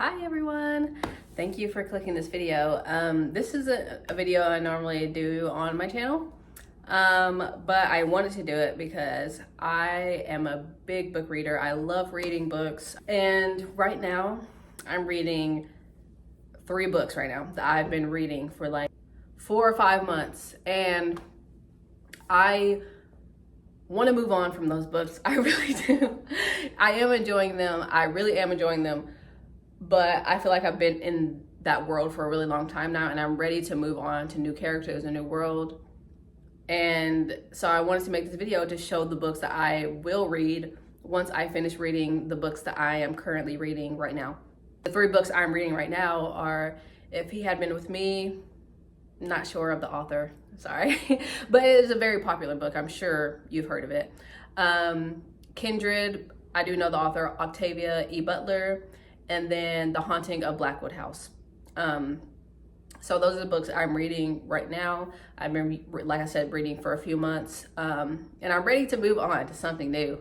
Hi everyone, thank you for clicking this video. This is a video I normally do on my channel, but I wanted to do it because I am a big book reader. I love reading books, and right now I'm reading 3 books right now that I've been reading for like 4 or 5 months, and I want to move on from those books. I really do. I am enjoying them. I really am enjoying them. But I feel like I've been in that world for a really long time now, and I'm ready to move on to new characters, a new world. And so I wanted to make this video to show the books that I will read once I finish reading the books that I am currently reading right now. The 3 books I'm reading right now are If He Had Been With Me, not sure of the author, sorry, but it is a very popular book. I'm sure you've heard of it. Kindred, I do know the author, Octavia E. Butler, and then The Haunting of Blackwood House. So those are the books I'm reading right now. I've been, like I said, reading for a few months, and I'm ready to move on to something new.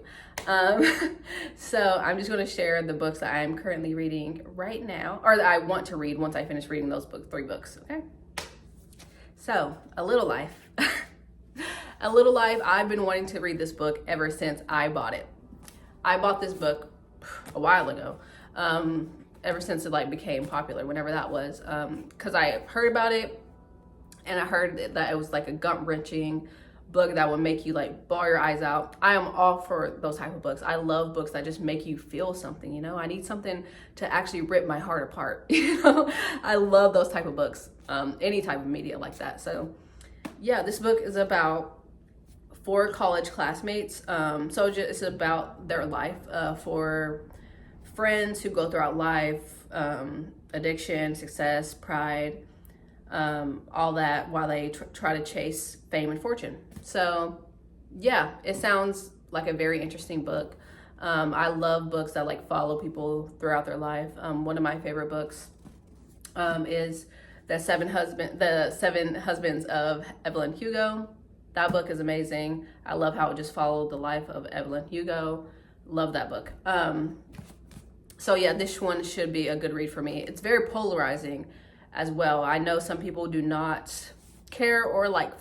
So I'm just going to share the books that I'm currently reading right now, or that I want to read once I finish reading those 3 books, okay? So, A Little Life. A Little Life, I've been wanting to read this book ever since I bought it. I bought this book a while ago. Ever since it like became popular, whenever that was, because I heard about it, and I heard that it was like a gut-wrenching book that would make you like bawl your eyes out. I am all for those type of books. I love books that just make you feel something, you know? I need something to actually rip my heart apart, you know? I love those type of books, any type of media like that. So yeah, this book is about 4 college classmates. So it's about their life, for friends who go throughout life, addiction, success, pride, all that, while they try to chase fame and fortune. So yeah, it sounds like a very interesting book. I love books that like follow people throughout their life. One of my favorite books is The 7 Husbands of Evelyn Hugo. That book is amazing. I love how it just followed the life of Evelyn Hugo. Love that book. So yeah, this one should be a good read for me. It's very polarizing as well. I know some people do not care or like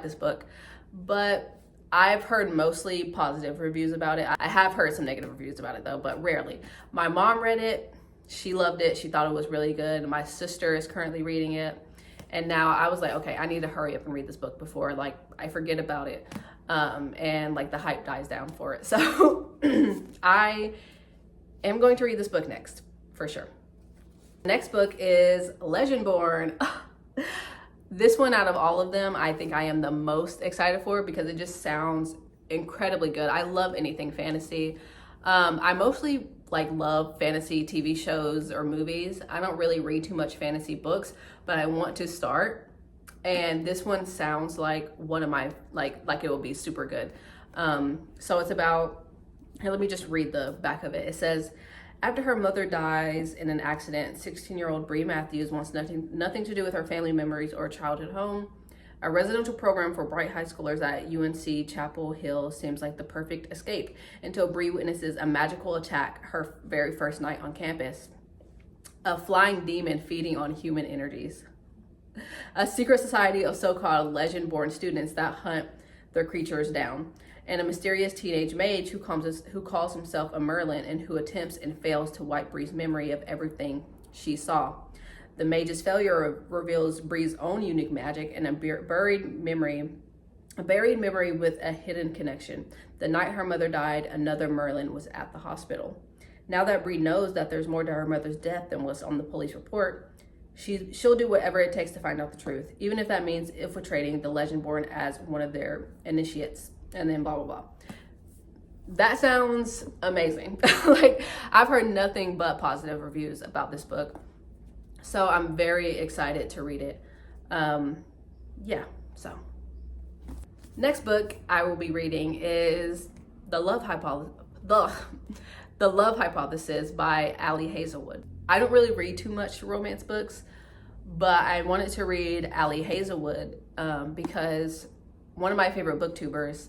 this book, but I've heard mostly positive reviews about it. I have heard some negative reviews about it though, but rarely. My mom read it. She loved it. She thought it was really good. My sister is currently reading it. And now I was like, okay, I need to hurry up and read this book before like I forget about it. And like the hype dies down for it. So I am going to read this book next, for sure. The next book is Legendborn. This one out of all of them, I think I am the most excited for because it just sounds incredibly good. I love anything fantasy. I mostly like love fantasy TV shows or movies. I don't really read too much fantasy books, but I want to start. And this one sounds like one of my, like it will be super good. So it's about, here, let me just read the back of it. It says, after her mother dies in an accident, 16-year-old Bree Matthews wants nothing to do with her family memories or childhood home. A residential program for bright high schoolers at UNC Chapel Hill seems like the perfect escape until Bree witnesses a magical attack her very first night on campus. A flying demon feeding on human energies. A secret society of so-called legend-born students that hunt their creatures down. And a mysterious teenage mage who calls himself a Merlin and who attempts and fails to wipe Bree's memory of everything she saw. The mage's failure reveals Bree's own unique magic and a buried memory with a hidden connection. The night her mother died, another Merlin was at the hospital. Now that Bree knows that there's more to her mother's death than was on the police report, she'll do whatever it takes to find out the truth, even if that means infiltrating the Legendborn as one of their initiates. And then blah, blah, blah. That sounds amazing. Like, I've heard nothing but positive reviews about this book. So I'm very excited to read it. Yeah, so. Next book I will be reading is The Love Hypothesis by Ali Hazelwood. I don't really read too much romance books, but I wanted to read Ali Hazelwood because one of my favorite booktubers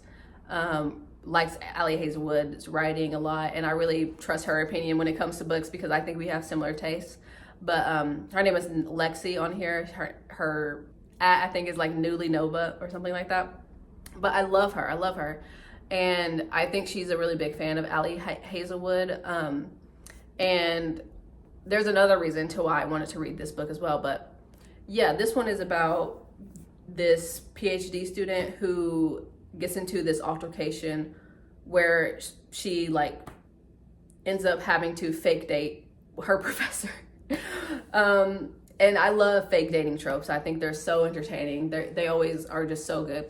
likes Ali Hazelwood's writing a lot, and I really trust her opinion when it comes to books because I think we have similar tastes. But her name is Lexi on here. Her at, I think, is like Newly Nova or something like that. But I love her. I love her. And I think she's a really big fan of Ali Hazelwood. And there's another reason to why I wanted to read this book as well. But yeah, this one is about this PhD student who gets into this altercation where she like ends up having to fake date her professor. And I love fake dating tropes. I think they're so entertaining. They always are just so good.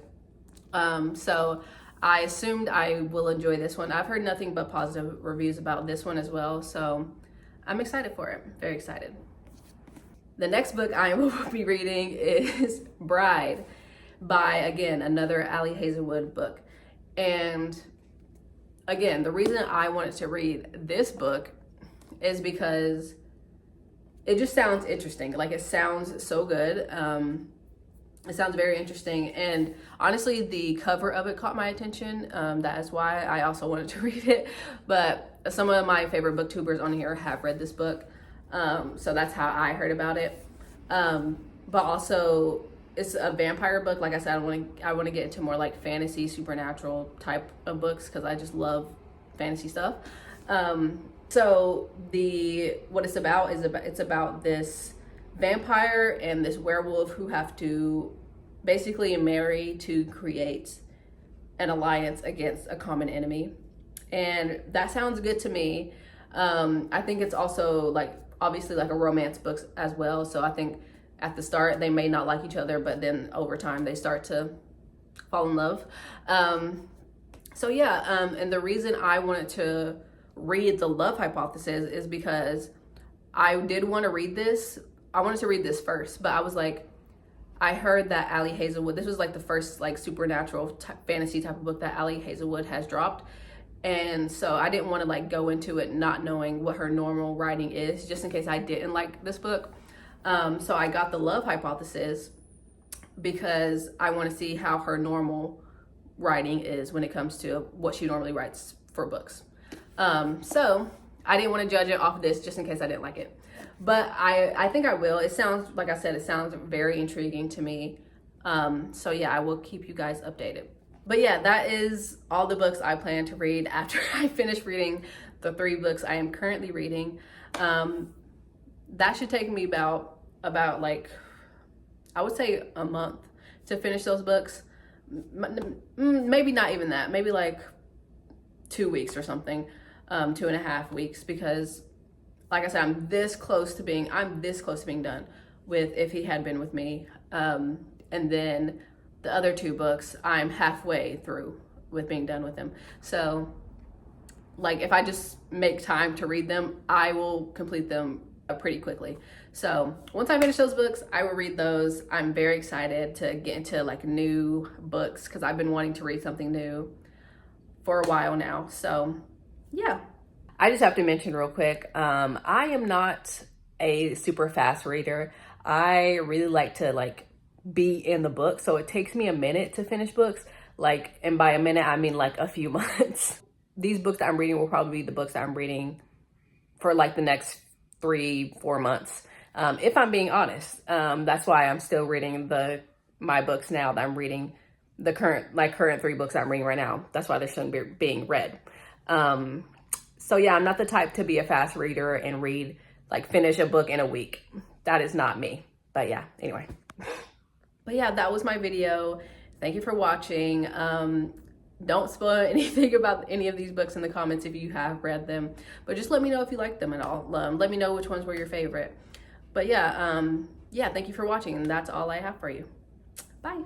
So I assumed I will enjoy this one. I've heard nothing but positive reviews about this one as well. So I'm excited for it. Very excited. The next book I will be reading is Bride by, again, another Ali Hazelwood book. And again, the reason I wanted to read this book is because it just sounds interesting. Like, it sounds so good. It sounds very interesting. And honestly, the cover of it caught my attention. That is why I also wanted to read it. But some of my favorite booktubers on here have read this book. So that's how I heard about it. But also, it's a vampire book. Like I said, I want to get into more like fantasy, supernatural type of books because I just love fantasy stuff. So what it's about is it's about this vampire and this werewolf who have to basically marry to create an alliance against a common enemy. And that sounds good to me. I think it's also like obviously like a romance book as well. So I think at the start they may not like each other, but then over time they start to fall in love. So yeah, and the reason I wanted to read The Love Hypothesis is because I did want to read this. I wanted to read this first, but I was like, I heard that Ali Hazelwood, this was like the first like supernatural fantasy type of book that Ali Hazelwood has dropped. And so I didn't want to like go into it not knowing what her normal writing is, just in case I didn't like this book. So I got The Love Hypothesis because I want to see how her normal writing is when it comes to what she normally writes for books. So I didn't want to judge it off of this just in case I didn't like it. But I think I will. It sounds, like I said, it sounds very intriguing to me. So yeah, I will keep you guys updated. But yeah, that is all the books I plan to read after I finish reading the 3 books I am currently reading. That should take me about like, I would say a month to finish those books. Maybe not even that. Maybe like 2 weeks or something, 2.5 weeks, because like I said, I'm this close to being done with If He Had Been With Me. And then the other 2 books, I'm halfway through with being done with them. So like if I just make time to read them, I will complete them pretty quickly. So once I finish those books, I will read those. I'm very excited to get into like new books because I've been wanting to read something new for a while now. So yeah. I just have to mention real quick, I am not a super fast reader. I really like to like be in the book. So it takes me a minute to finish books. Like, and by a minute, I mean like a few months. These books that I'm reading will probably be the books that I'm reading for like the next 3-4 months. If I'm being honest, that's why I'm still reading my books now that I'm reading the current 3 books I'm reading right now. That's why they're still being read. So yeah, I'm not the type to be a fast reader and finish a book in a week. That is not me. But yeah, anyway. But yeah, that was my video. Thank you for watching. Don't spoil anything about any of these books in the comments if you have read them. But just let me know if you like them at all. Let me know which ones were your favorite. But yeah, thank you for watching. And that's all I have for you. Bye.